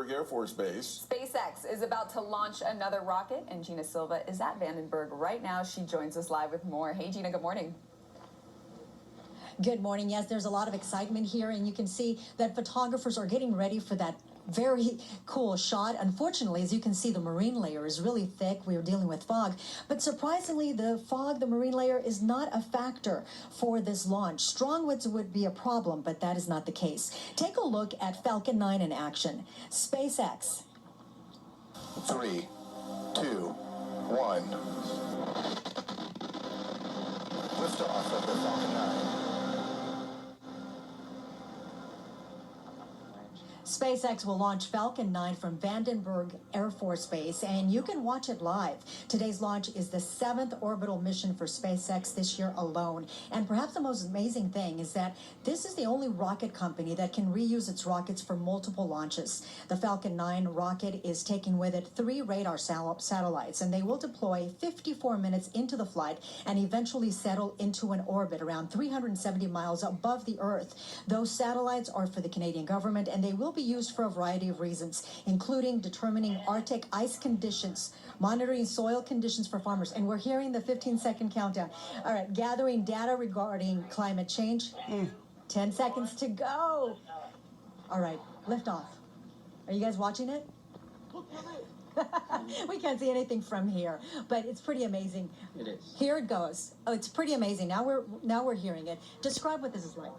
Vandenberg Air Force Base. SpaceX is about to launch another rocket, and Gina Silva is at Vandenberg right now. She joins us live with more. Hey, Gina, good morning. Good morning. Yes, there's a lot of excitement here, and you can see that photographers are getting ready for that very cool shot. Unfortunately, as you can see, the marine layer is really thick. We are dealing with fog, but surprisingly, the marine layer is not a factor for this launch. Strong winds would be a problem, but that is not the case. Take a look at Falcon 9 in action. SpaceX. 3, 2, 1. Liftoff of the Falcon 9. SpaceX will launch Falcon 9 from Vandenberg Air Force Base, and you can watch it live. Today's launch is the 7th orbital mission for SpaceX this year alone. And perhaps the most amazing thing is that this is the only rocket company that can reuse its rockets for multiple launches. The Falcon 9 rocket is taking with it 3 radar satellites, and they will deploy 54 minutes into the flight and eventually settle into an orbit around 370 miles above the Earth. Those satellites are for the Canadian government, and they will be used for a variety of reasons, including determining Arctic ice conditions, monitoring soil conditions for farmers, and we're hearing the 15-second countdown. All right, gathering data regarding climate change. 10 seconds to go. All right, liftoff. Are you guys watching it? We can't see anything from here, but it's pretty amazing. It is. Here it goes. Oh, it's pretty amazing. Now we're hearing it. Describe what this is like.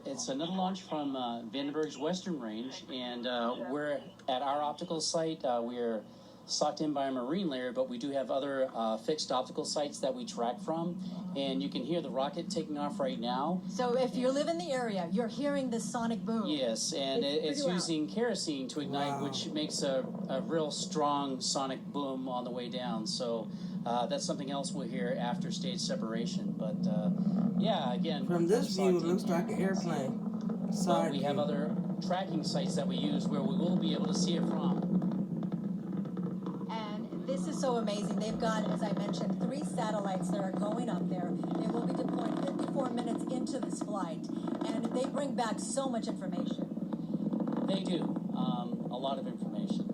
It's another launch from Vandenberg's Western Range, and we're at our optical site. We're sucked in by a marine layer, but we do have other fixed optical sites that we track from, and you can hear the rocket taking off right now. So if you live in the area, you're hearing the sonic boom. Yes, and it's using kerosene to ignite, which makes a real strong sonic boom on the way down. So that's something else we'll hear after stage separation. But yeah, again, from this view, it looks like an airplane. But we have other tracking sites that we use where we will be able to see it from. And this is so amazing. They've got, as I mentioned, 3 satellites that are going up there. They will be deployed 54 minutes into this flight, and they bring back so much information. They do, a lot of information.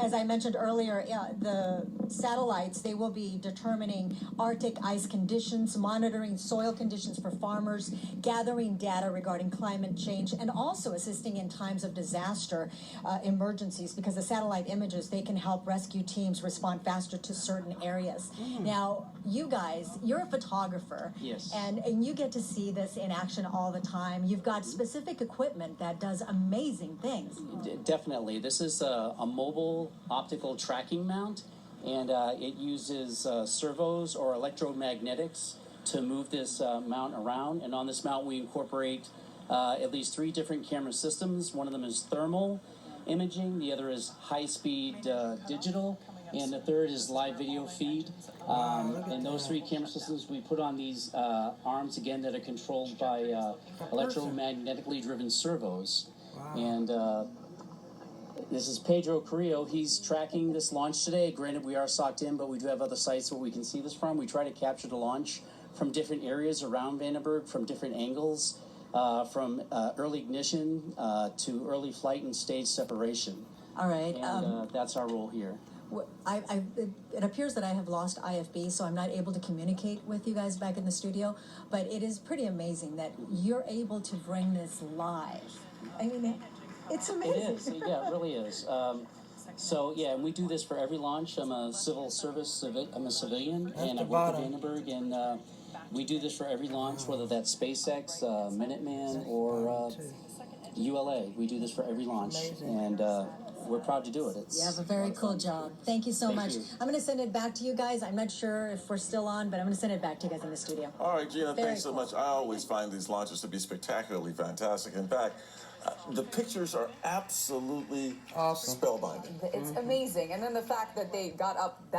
As I mentioned earlier, the satellites, they will be determining Arctic ice conditions, monitoring soil conditions for farmers, gathering data regarding climate change, and also assisting in times of disaster emergencies, because the satellite images, they can help rescue teams respond faster to certain areas. Now, you guys, you're a photographer. Yes. And you get to see this in action all the time. You've got specific equipment that does amazing things. Definitely. This is a mobile optical tracking mount, and it uses servos or electromagnetics to move this mount around. And on this mount, we incorporate at least 3 different camera systems. One of them is thermal imaging, the other is high-speed digital, and the third is live video feed. And those 3 camera systems we put on these arms, again, that are controlled by electromagnetically driven servos. And this is Pedro Carrillo. He's tracking this launch today. Granted, we are socked in, but we do have other sites where we can see this from. We try to capture the launch from different areas around Vandenberg, from different angles, from early ignition to early flight and stage separation. All right. And that's our role here. It appears that I have lost IFB, so I'm not able to communicate with you guys back in the studio, but it is pretty amazing that you're able to bring this live. I mean, it's amazing. It is. Yeah, it really is. So, yeah, and we do this for every launch. I'm a civil service, I'm a civilian, and I work at Vandenberg, and we do this for every launch, whether that's SpaceX, Minuteman, or ULA. We do this for every launch, and we're proud to do it. You have a very cool job. Thank you so much. I'm going to send it back to you guys. I'm not sure if we're still on, but I'm going to send it back to you guys in the studio. All right, Gina, thanks so much. I always find these launches to be spectacularly fantastic. In fact, the pictures are absolutely awesome, spellbinding. It's amazing. And then the fact that they got up that